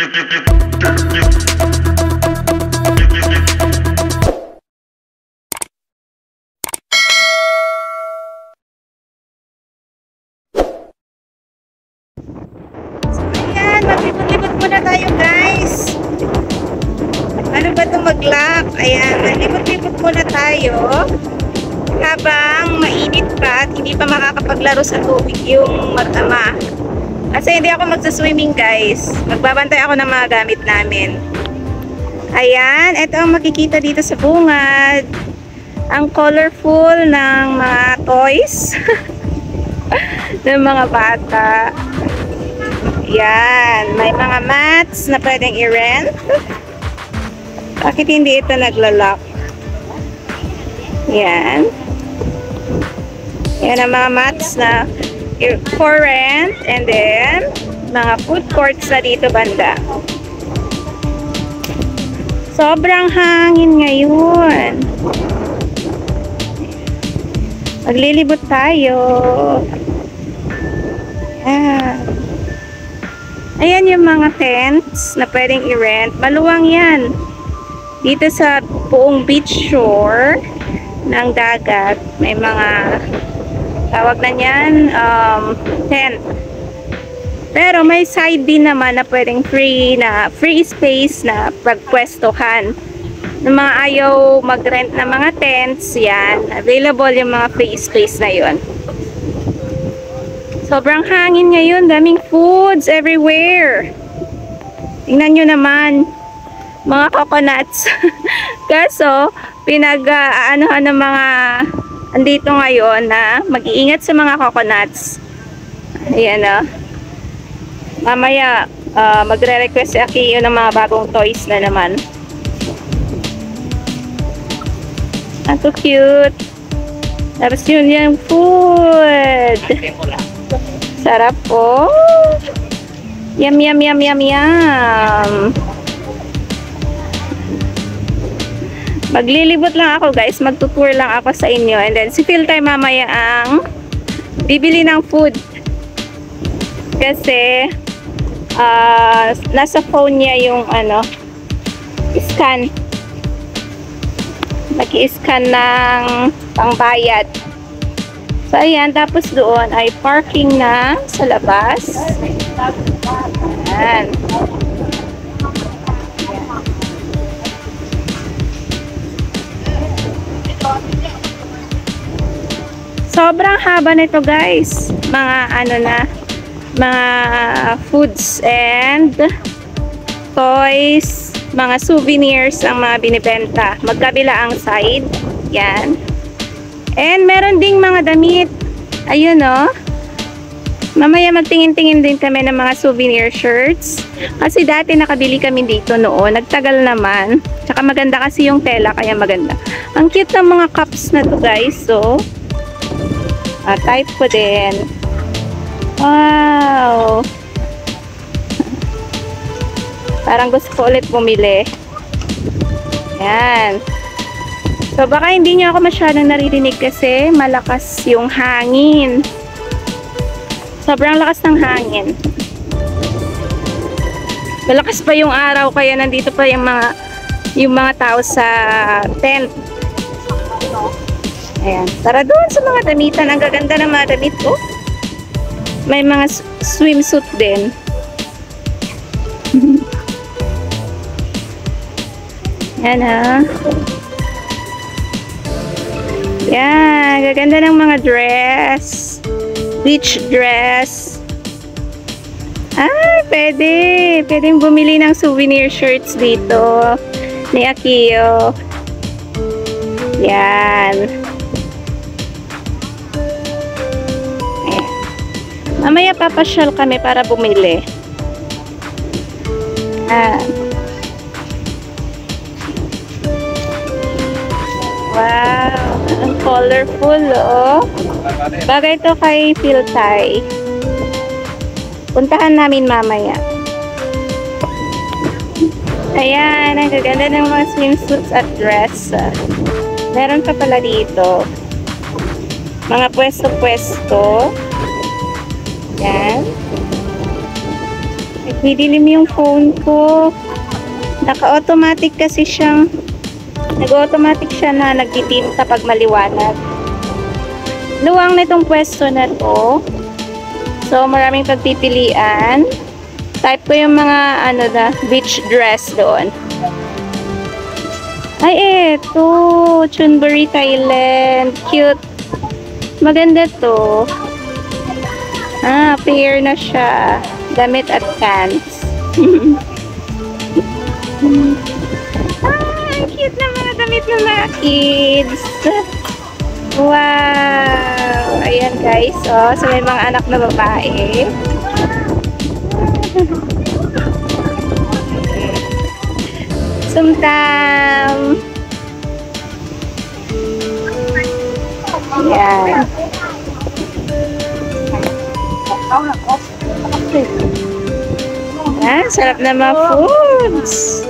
Ayan, maglibot-libot muna tayo guys. Ano ba itong mag-lock? Ayan, maglibot-libot muna tayo habang mainit pa at hindi pa makakapaglaro sa tubig yung mag-ama. Kasi hindi ako magsa-swimming guys. Magbabantay ako ng mga gamit namin. Ayan, ito ang makikita dito sa bungad. Ang colorful ng mga toys ng mga bata. Yan, may mga mats na pwedeng i-rent. Bakit hindi ito naglalak? Yan. Yan ang mga mats na for rent. And then, mga food courts na dito banda. Sobrang hangin ngayon. Maglilibot tayo. Yan. Ayan yung mga tents na pwedeng i-rent. Maluwang yan. Dito sa buong beach shore ng dagat, may mga tawag na yan, tent. Pero may side din naman na pwedeng free space na pagpwestohan. Ng mga ayaw mag-rent na mga tents, yan. Available yung mga free space na yon. Sobrang hangin ngayon. Daming foods everywhere. Tingnan nyo naman. Mga coconuts. Kaso, pinag-aanohan ng mga andito ngayon na mag-iingat sa mga coconuts. Ayan o. Mamaya, magre-request si Aki yun ng mga bagong toys na naman. Ang cute. Tapos yun yung food. Sarap po. Yum, yum, yum, yum, yum. Maglilibot lang ako guys. Magtutour lang ako sa inyo. And then si Phil tayo mamaya ang bibili ng food. Kasi nasa phone niya yung scan. Nag-i-scan ng pangbayad. So, ayan. Tapos doon ay parking na sa labas. Ayan. Sobrang haba nito guys. Mga mga foods and toys, mga souvenirs ang mga binibenta. Magkabila ang side. Yan. And meron ding mga damit. Ayun o. Mamaya magtingin-tingin din kami ng mga souvenir shirts. Kasi dati nakabili kami dito noon. Nagtagal naman. Tsaka maganda kasi yung tela, kaya maganda. Ang cute ng mga cups na to guys. So, type ko din. Wow! Parang gusto ko ulit bumili. Yan. So, baka hindi nyo ako masyadong naririnig kasi malakas yung hangin. Sobrang lakas ng hangin. Malakas pa yung araw kaya nandito pa yung mga tao sa tent. Ayan. Tara doon sa mga damitan. Ang gaganda ng mga damit ko. May mga swimsuit din. Yan ha. Yan. Gaganda ng mga dress. Beach dress. Pwede. Pwedeng bumili ng souvenir shirts dito. Ni Akio. Yan. Ayan. Mamaya papasyal kami para bumili. Wow. Ang colorful, oh. Bagay to kay Philtay. Puntahan namin mamaya. Ayan, ang gaganda ng mga swimsuits at dress. Meron pa pala dito. Mga pwesto-pwesto. Ayan. Nagdidilim yung phone ko. Naka-automatic kasi siyang nag-automatic siya na nagdidim kapag maliwanag. Luwang na itong pwesto na to. So, maraming pagpipilian. Type ko yung mga beach dress doon. Ay, eto. Chunbury, Thailand. Cute. Maganda to. Pair na siya. Damit at pants. Ang cute na mga damit ng mga kids. Wow! Ayan guys, oh. So may mga anak na babae. Sumtam! Ayan. Sarap na mga foods.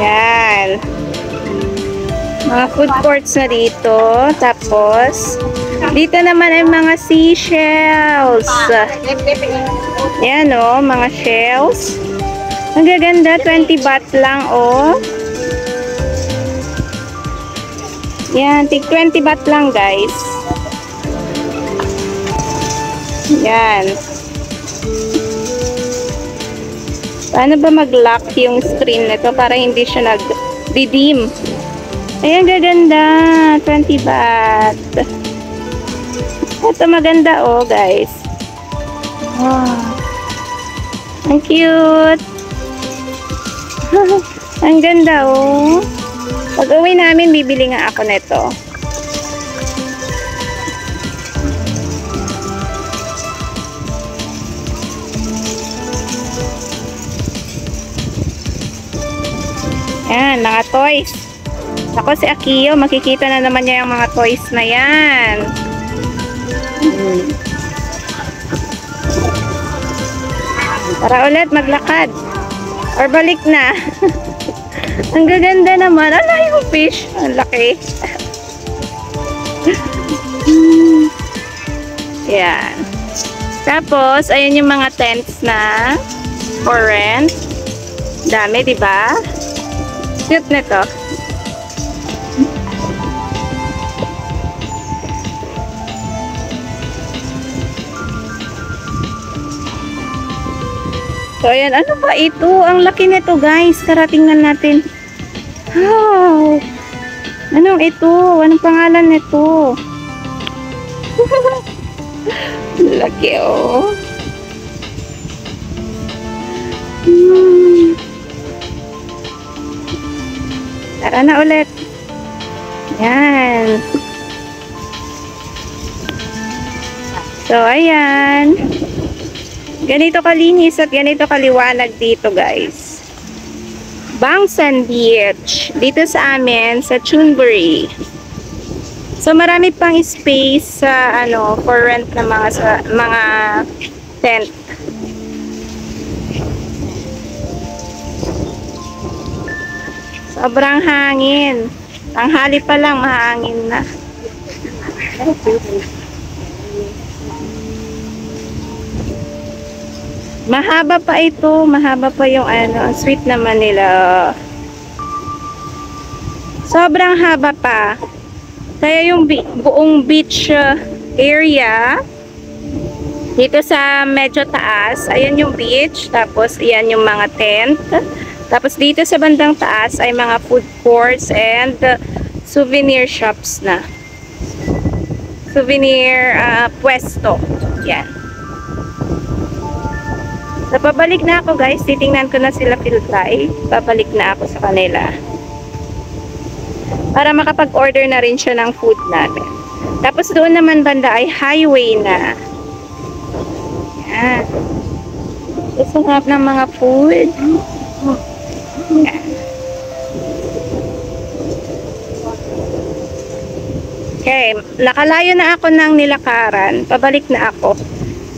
Yan. Mga food courts na dito. Tapos, dito naman ay mga seashells. Yan o, mga shells. Ang gaganda, 20 baht lang o. Yan, tig 20 baht lang guys. Yan. Paano ba mag-lock yung screen nito para hindi siya nag-redeem? Ayan, gaganda. 20 baht. Ito maganda oh, guys. Wow. Ang cute. Ang ganda oh. Pag-uwi namin, bibili nga ako nito. Yan, mga toys. Ako si Akiyo, makikita na naman niya yung mga toys na yan. Tara ulit, maglakad. Or balik na. Ang gaganda naman. Ala, yung fish. Ang laki. Yan. Tapos, ayan yung mga tents na for rent. Dami, diba? Cute nito. So, ayan. Ano ba ito? Ang laki nito, guys. Tara, tingnan natin. Wow! Anong ito? Anong pangalan nito? Laki, oh. Tara na ulit. Yan. So, ayan. Ganito kalinis at ganito kaliwanag dito, guys. Bangsan Beach. Dito sa amin, sa Chunbury. So, marami pang space sa, for rent na mga tent. Sobrang hangin. Tanghali pa lang, mahangin na. Mahaba pa ito. Mahaba pa yung ang sweet naman nila. Sobrang haba pa. Kaya yung buong beach area, dito sa medyo taas, ayan yung beach. Tapos, ayan yung mga tent. Tapos dito sa bandang taas ay mga food courts and souvenir shops na. Souvenir pwesto. Yan. So, pabalik na ako guys. Titingnan ko na sila Philtay. Pabalik na ako sa kanila. Para makapag-order na rin siya ng food natin. Tapos doon naman banda ay highway na. Yan. So, sarap ng mga food. Okay, nakalayo na ako ng nilakaran. Pabalik na ako.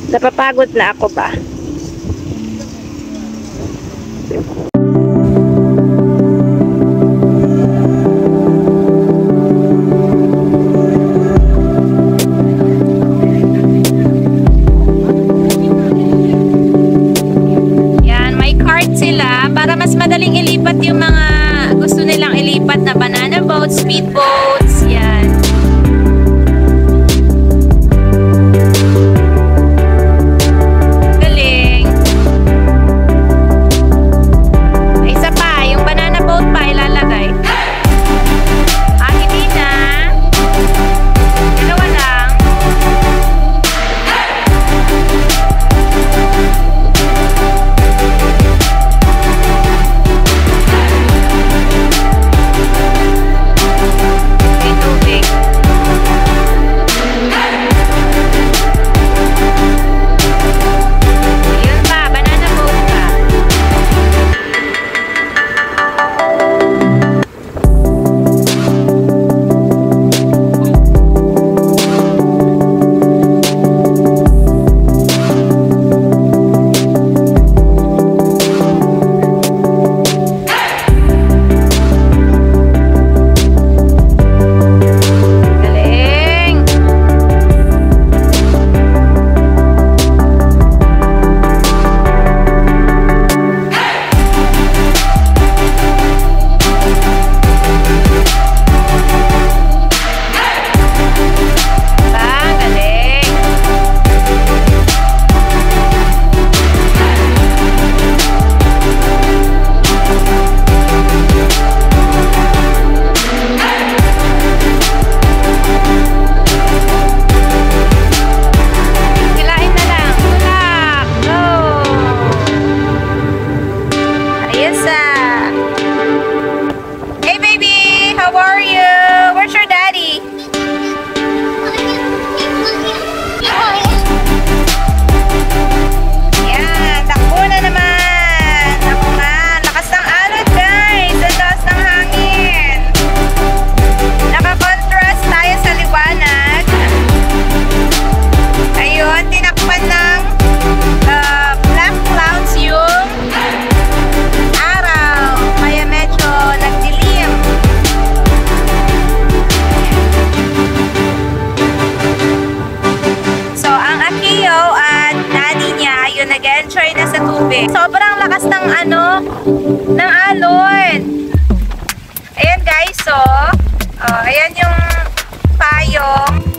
Napapagod na ako ba? speedboats. Yan. Galing. Ay, isa pa. Yung banana boat pa ilalagay. Ah, hindi na. Dalawa lang. May tubig. Ayun pa, banana boat pa. Galing. Galing. Hilahin na lang. Tulak. Go. Ayos ah. Hey baby, how are you? Where's your daddy? Yan, takbo na naman. Ako nga, lakas ng alon guys. Ang lakas ng hangin. Naka-contrast tayo sa liwanag. Ayun, tinakpan ng black clouds yung araw. Kaya medyo nagdilim. So, ang Akio at daddy niya, yun, nag-enjoy na sa tubig. Sobrang lakas ng ng alon. Ayan guys, so, ayan yung payong.